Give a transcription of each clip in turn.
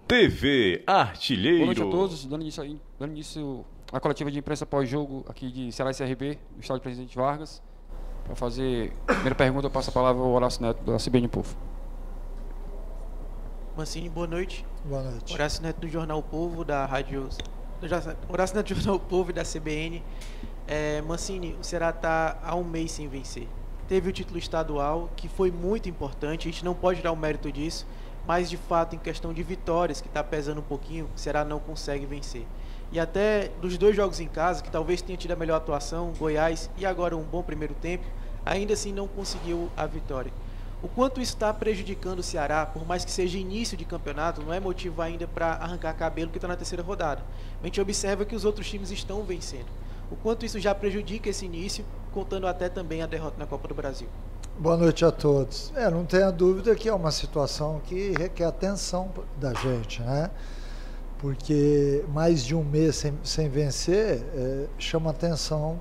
TV Artilheiro. Boa noite a todos, dando início à coletiva de imprensa pós-jogo aqui de Ceará e CRB, no estádio Presidente Vargas. Para fazer a primeira pergunta, eu passo a palavra ao Horácio Neto, da CBN Povo. Mancini, boa noite. Boa noite. Horácio Neto do Jornal Povo, da Rádio... Horácio Neto do Jornal Povo e da CBN. Mancini, o Ceará está há um mês sem vencer. Teve o título estadual, que foi muito importante, a gente não pode dar o mérito disso, mas de fato em questão de vitórias, que está pesando um pouquinho, o Ceará não consegue vencer. E até dos dois jogos em casa, que talvez tenha tido a melhor atuação, Goiás e agora um bom primeiro tempo, ainda assim não conseguiu a vitória. O quanto isso está prejudicando o Ceará, por mais que seja início de campeonato, não é motivo ainda para arrancar cabelo que está na terceira rodada. A gente observa que os outros times estão vencendo. O quanto isso já prejudica esse início, contando até também a derrota na Copa do Brasil. Boa noite a todos. Não tenha dúvida que é uma situação que requer atenção da gente, né? Porque mais de um mês sem vencer chama atenção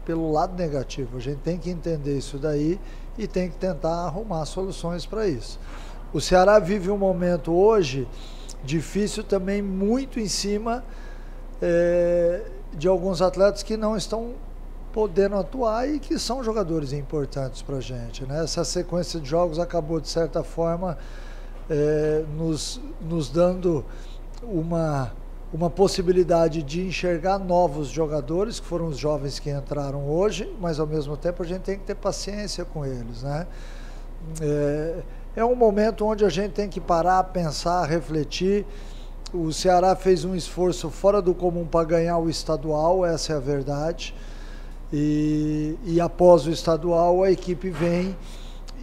pelo lado negativo. A gente tem que entender isso daí e tem que tentar arrumar soluções para isso. O Ceará vive um momento hoje difícil também, muito em cima de alguns atletas que não estão podendo atuar e que são jogadores importantes para a gente, né? Essa sequência de jogos acabou, de certa forma, nos dando uma possibilidade de enxergar novos jogadores, que foram os jovens que entraram hoje, mas ao mesmo tempo a gente tem que ter paciência com eles, né? É um momento onde a gente tem que parar, pensar, refletir. O Ceará fez um esforço fora do comum para ganhar o estadual, essa é a verdade. E após o estadual a equipe vem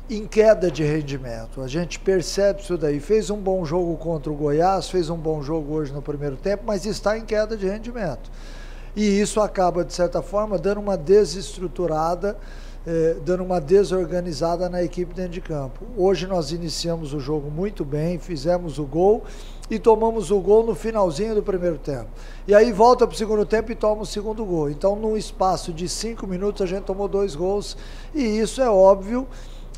em queda de rendimento. A gente percebe isso daí. Fez um bom jogo contra o Goiás, fez um bom jogo hoje no primeiro tempo, mas está em queda de rendimento. E isso acaba, de certa forma, dando uma desestruturada, dando uma desorganizada na equipe dentro de campo. Hoje nós iniciamos o jogo muito bem, fizemos o gol e tomamos o gol no finalzinho do primeiro tempo. E aí volta para o segundo tempo e toma o segundo gol. Então, num espaço de 5 minutos, a gente tomou 2 gols. E isso é óbvio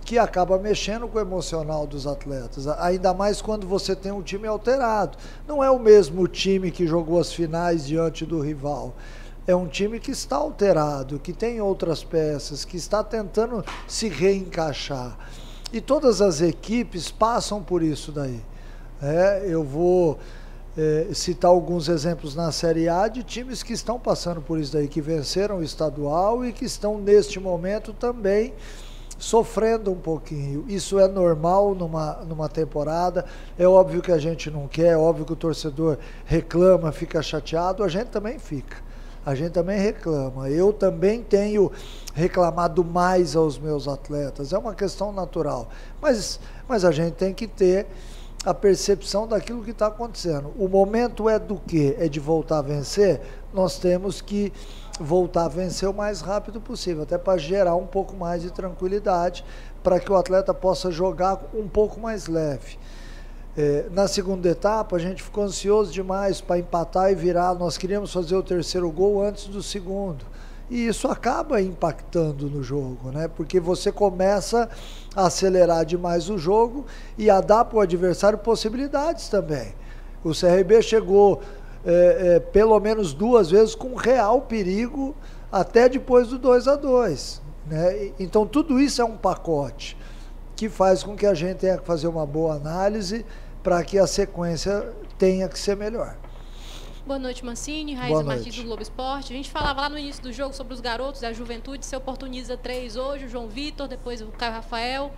que acaba mexendo com o emocional dos atletas. Ainda mais quando você tem um time alterado. Não é o mesmo time que jogou as finais diante do rival. É um time que está alterado, que tem outras peças, que está tentando se reencaixar. E todas as equipes passam por isso daí. Eu vou citar alguns exemplos na Série A de times que estão passando por isso daí, que venceram o estadual e que estão neste momento também sofrendo um pouquinho. Isso é normal numa temporada. É óbvio que a gente não quer, é óbvio que o torcedor reclama, fica chateado, a gente também fica. A gente também reclama. Eu também tenho reclamado mais aos meus atletas. É uma questão natural. Mas a gente tem que ter a percepção daquilo que está acontecendo. O momento é do quê? É de voltar a vencer? Nós temos que voltar a vencer o mais rápido possível, até para gerar um pouco mais de tranquilidade, para que o atleta possa jogar um pouco mais leve. Na segunda etapa, a gente ficou ansioso demais para empatar e virar. Nós queríamos fazer o terceiro gol antes do segundo. E isso acaba impactando no jogo, né? Porque você começa a acelerar demais o jogo e a dar para o adversário possibilidades também. O CRB chegou pelo menos 2 vezes com real perigo até depois do 2-2, né? Então tudo isso é um pacote que faz com que a gente tenha que fazer uma boa análise para que a sequência tenha que ser melhor. Boa noite, Mancini. Raíssa Martins do Globo Esporte. A gente falava lá no início do jogo sobre os garotos da juventude. Você oportuniza 3 hoje, o João Vitor, depois o Caio Rafael,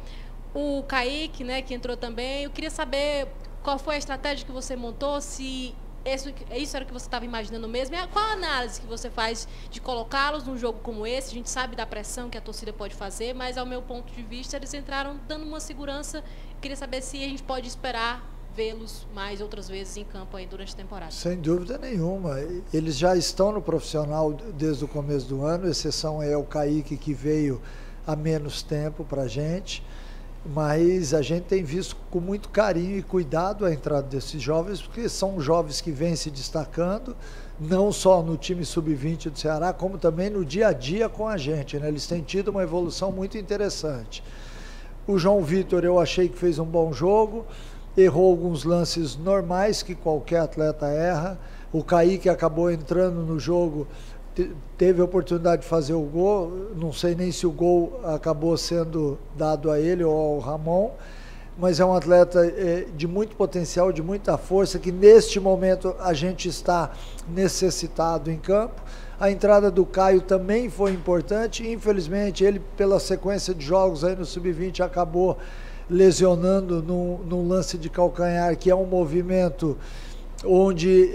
o Kaique, né, que entrou também. Eu queria saber qual foi a estratégia que você montou, se isso era o que você estava imaginando mesmo. E qual a análise que você faz de colocá-los num jogo como esse? A gente sabe da pressão que a torcida pode fazer, mas ao meu ponto de vista eles entraram dando uma segurança. Eu queria saber se a gente pode esperar vê-los mais outras vezes em campo aí durante a temporada. Sem dúvida nenhuma. Eles já estão no profissional desde o começo do ano, exceção é o Kaique, que veio há menos tempo para a gente, mas a gente tem visto com muito carinho e cuidado a entrada desses jovens, porque são jovens que vêm se destacando, não só no time sub-20 do Ceará, como também no dia a dia com a gente, né? Eles têm tido uma evolução muito interessante. O João Vitor eu achei que fez um bom jogo. errou alguns lances normais que qualquer atleta erra. O Kaique acabou entrando no jogo, teve a oportunidade de fazer o gol, não sei nem se o gol acabou sendo dado a ele ou ao Ramon, mas é um atleta de muito potencial, de muita força, que neste momento a gente está necessitado em campo. A entrada do Caio também foi importante, infelizmente ele, pela sequência de jogos aí no Sub-20, acabou lesionando num lance de calcanhar, que é um movimento onde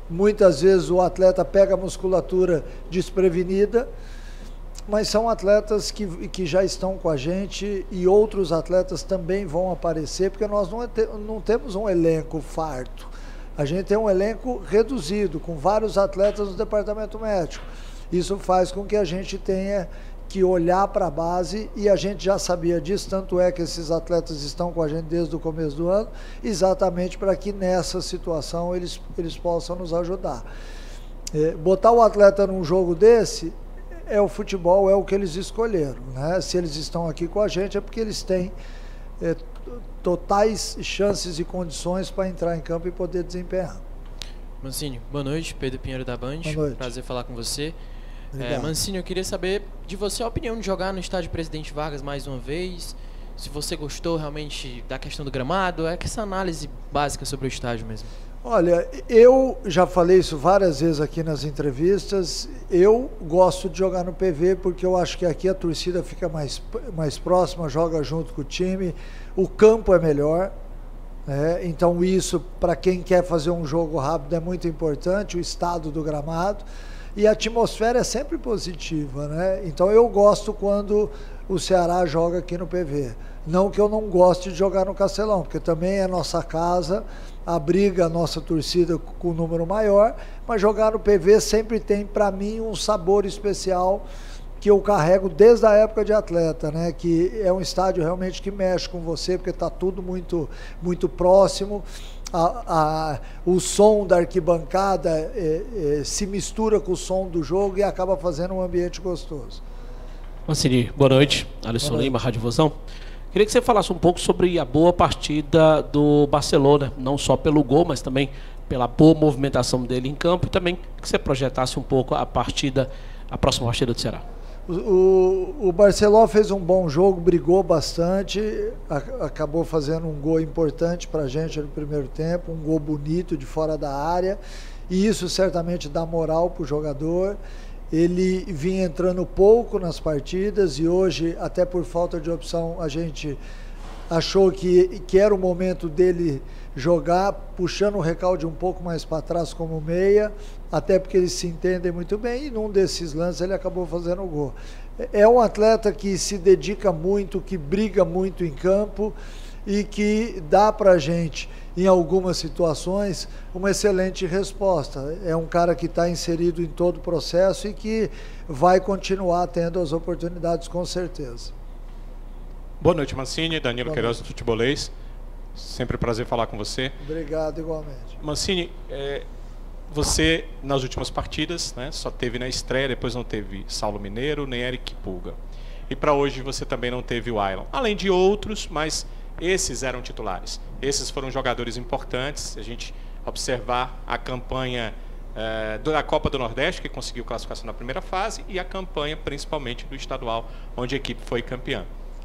muitas vezes o atleta pega a musculatura desprevenida, mas são atletas que já estão com a gente e outros atletas também vão aparecer, porque nós não temos um elenco farto. A gente tem um elenco reduzido, com vários atletas no departamento médico. Isso faz com que a gente tenha que olhar para a base, e a gente já sabia disso, tanto é que esses atletas estão com a gente desde o começo do ano, exatamente para que nessa situação eles possam nos ajudar. Botar o atleta num jogo desse é o futebol, é o que eles escolheram, né? Se eles estão aqui com a gente é porque eles têm totais chances e condições para entrar em campo e poder desempenhar. Mancini, boa noite, Pedro Pinheiro da Band, prazer falar com você. Mancini, eu queria saber de você a opinião de jogar no estádio Presidente Vargas mais uma vez, se você gostou realmente da questão do gramado, essa análise básica sobre o estádio mesmo. Olha, eu já falei isso várias vezes aqui nas entrevistas, eu gosto de jogar no PV porque eu acho que aqui a torcida fica mais próxima, joga junto com o time, o campo é melhor, né? Então isso, para quem quer fazer um jogo rápido, é muito importante, o estado do gramado, e a atmosfera é sempre positiva, né? Então eu gosto quando o Ceará joga aqui no PV. Não que eu não goste de jogar no Castelão, porque também é nossa casa, abriga a nossa torcida com um número maior, mas jogar no PV sempre tem, para mim, um sabor especial que eu carrego desde a época de atleta, né? Que é um estádio realmente que mexe com você, porque está tudo muito, muito próximo. O som da arquibancada se mistura com o som do jogo e acaba fazendo um ambiente gostoso. Mancini, boa noite. Alisson Lima, Rádio Vozão. Queria que você falasse um pouco sobre a boa partida do Barcelona, não só pelo gol, mas também pela boa movimentação dele em campo, e também que você projetasse um pouco a próxima partida do Ceará. O Barcelona fez um bom jogo, brigou bastante, acabou fazendo um gol importante para a gente no primeiro tempo, um gol bonito de fora da área, e isso certamente dá moral para o jogador. Ele vinha entrando pouco nas partidas e hoje, até por falta de opção, a gente achou que era o momento dele jogar, puxando o recalde um pouco mais para trás como meia, até porque eles se entendem muito bem, e num desses lances ele acabou fazendo o gol. É um atleta que se dedica muito, que briga muito em campo e que dá para a gente, em algumas situações, uma excelente resposta. É um cara que está inserido em todo o processo e que vai continuar tendo as oportunidades, com certeza. Boa noite, Mancini. Danilo Queiroz do Futebolês. Sempre prazer falar com você. Obrigado, igualmente. Mancini, você, nas últimas partidas, né, só teve na estreia, depois não teve Saulo Mineiro, nem Eric Pulga. E para hoje você também não teve o Ailon. Além de outros, mas esses eram titulares. Esses foram jogadores importantes. Se a gente observar a campanha da Copa do Nordeste, que conseguiu classificação na primeira fase, e a campanha principalmente do estadual, onde a equipe foi campeã.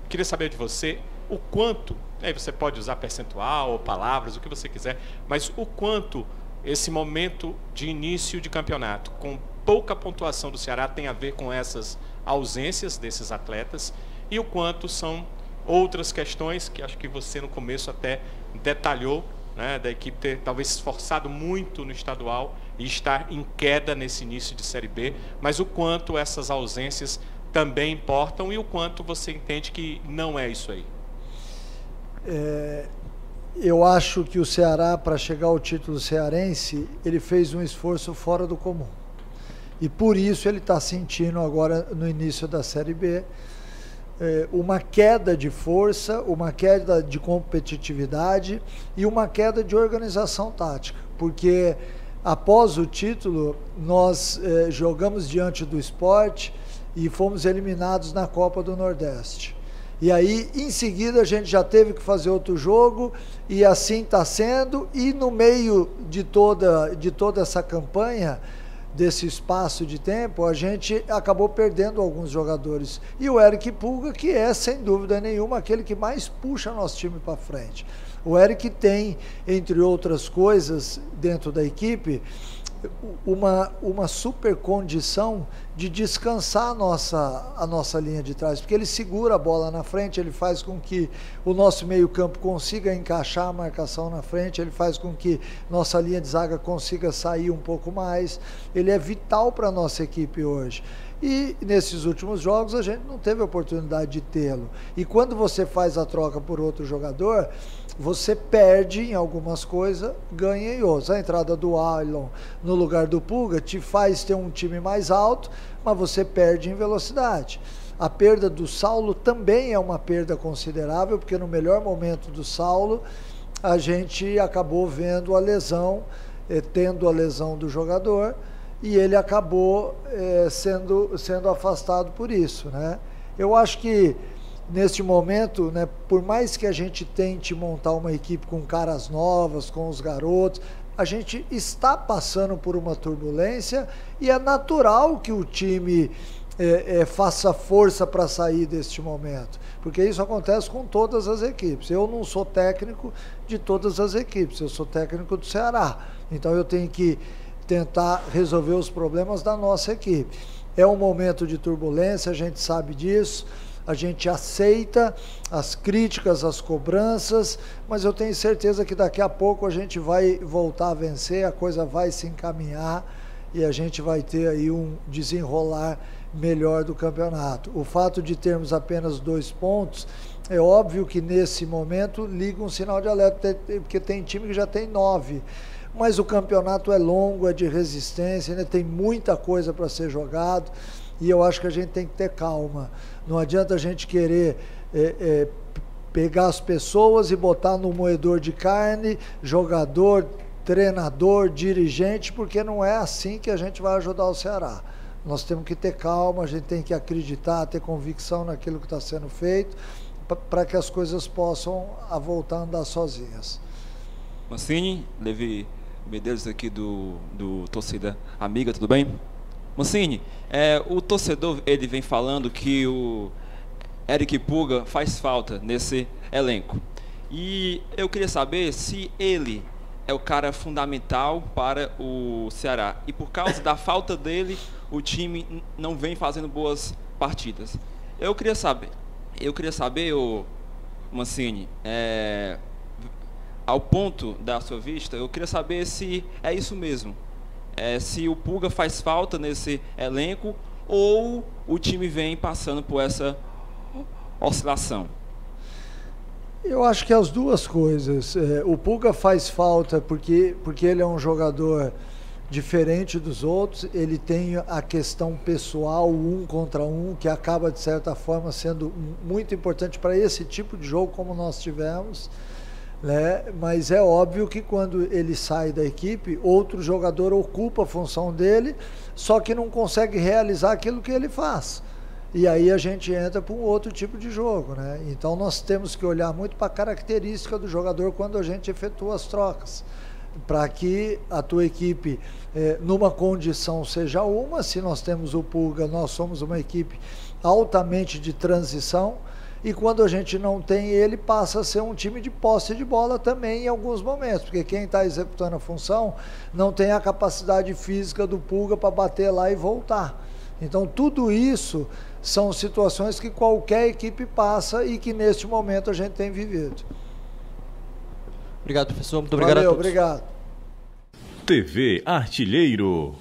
Queria saber de você o quanto, aí você pode usar percentual ou palavras, o que você quiser, mas o quanto esse momento de início de campeonato, com pouca pontuação do Ceará, tem a ver com essas ausências desses atletas, e o quanto são outras questões que acho que você no começo até detalhou, né, da equipe ter talvez se esforçado muito no estadual e estar em queda nesse início de Série B, mas o quanto essas ausências também importam e o quanto você entende que não é isso aí. Eu acho que o Ceará, para chegar ao título cearense, ele fez um esforço fora do comum. E por isso ele está sentindo agora, no início da Série B, uma queda de força, uma queda de competitividade e uma queda de organização tática. Porque após o título, nós jogamos diante do Sport e fomos eliminados na Copa do Nordeste. E aí, em seguida, a gente já teve que fazer outro jogo, e assim está sendo, e no meio de toda essa campanha, desse espaço de tempo, a gente acabou perdendo alguns jogadores. E o Eric Pulga, que é, sem dúvida nenhuma, aquele que mais puxa nosso time para frente. O Eric tem, entre outras coisas, dentro da equipe, uma super condição de descansar a nossa linha de trás, porque ele segura a bola na frente, ele faz com que o nosso meio campo consiga encaixar a marcação na frente, ele faz com que nossa linha de zaga consiga sair um pouco mais, ele é vital para a nossa equipe hoje. E nesses últimos jogos a gente não teve a oportunidade de tê-lo. E quando você faz a troca por outro jogador, você perde em algumas coisas, ganha em outras. A entrada do Ailon no lugar do Pulga te faz ter um time mais alto, mas você perde em velocidade. A perda do Saulo também é uma perda considerável, porque no melhor momento do Saulo, a gente acabou vendo a lesão, tendo a lesão do jogador, e ele acabou sendo afastado por isso, né? Eu acho que neste momento, né, por mais que a gente tente montar uma equipe com caras novas, com os garotos, a gente está passando por uma turbulência e é natural que o time faça força para sair deste momento, porque isso acontece com todas as equipes. Eu não sou técnico de todas as equipes, eu sou técnico do Ceará, então eu tenho que tentar resolver os problemas da nossa equipe. É um momento de turbulência, a gente sabe disso, a gente aceita as críticas, as cobranças, mas eu tenho certeza que daqui a pouco a gente vai voltar a vencer, a coisa vai se encaminhar e a gente vai ter aí um desenrolar melhor do campeonato. O fato de termos apenas 2 pontos, é óbvio que nesse momento liga um sinal de alerta, porque tem time que já tem 9. Mas o campeonato é longo, é de resistência, né? Tem muita coisa para ser jogado e eu acho que a gente tem que ter calma. Não adianta a gente querer pegar as pessoas e botar no moedor de carne, jogador, treinador, dirigente, porque não é assim que a gente vai ajudar o Ceará. Nós temos que ter calma, a gente tem que acreditar, ter convicção naquilo que está sendo feito, para que as coisas possam voltar a andar sozinhas. Mancini, Levi Medeiros aqui do Torcida Amiga, tudo bem? Mancini, o torcedor ele vem falando que o Eric Pulga faz falta nesse elenco. E eu queria saber se ele é o cara fundamental para o Ceará. E por causa da falta dele, o time não vem fazendo boas partidas. Eu queria saber, Mancini, ao ponto da sua vista, eu queria saber se é isso mesmo. Se o Pulga faz falta nesse elenco ou o time vem passando por essa oscilação. Eu acho que as duas coisas. O Pulga faz falta porque ele é um jogador diferente dos outros, ele tem a questão pessoal, 1 contra 1, que acaba de certa forma sendo muito importante para esse tipo de jogo como nós tivemos. Né? Mas é óbvio que quando ele sai da equipe, outro jogador ocupa a função dele, só que não consegue realizar aquilo que ele faz. E aí a gente entra para um outro tipo de jogo, né? Então nós temos que olhar muito para a característica do jogador quando a gente efetua as trocas, para que a tua equipe, numa condição seja uma. Se nós temos o Pulga, nós somos uma equipe altamente de transição, e quando a gente não tem ele, passa a ser um time de posse de bola também em alguns momentos, porque quem está executando a função não tem a capacidade física do Pulga para bater lá e voltar. Então tudo isso são situações que qualquer equipe passa e que neste momento a gente tem vivido. Obrigado, professor. Muito obrigado a todos. Obrigado. TV Artilheiro.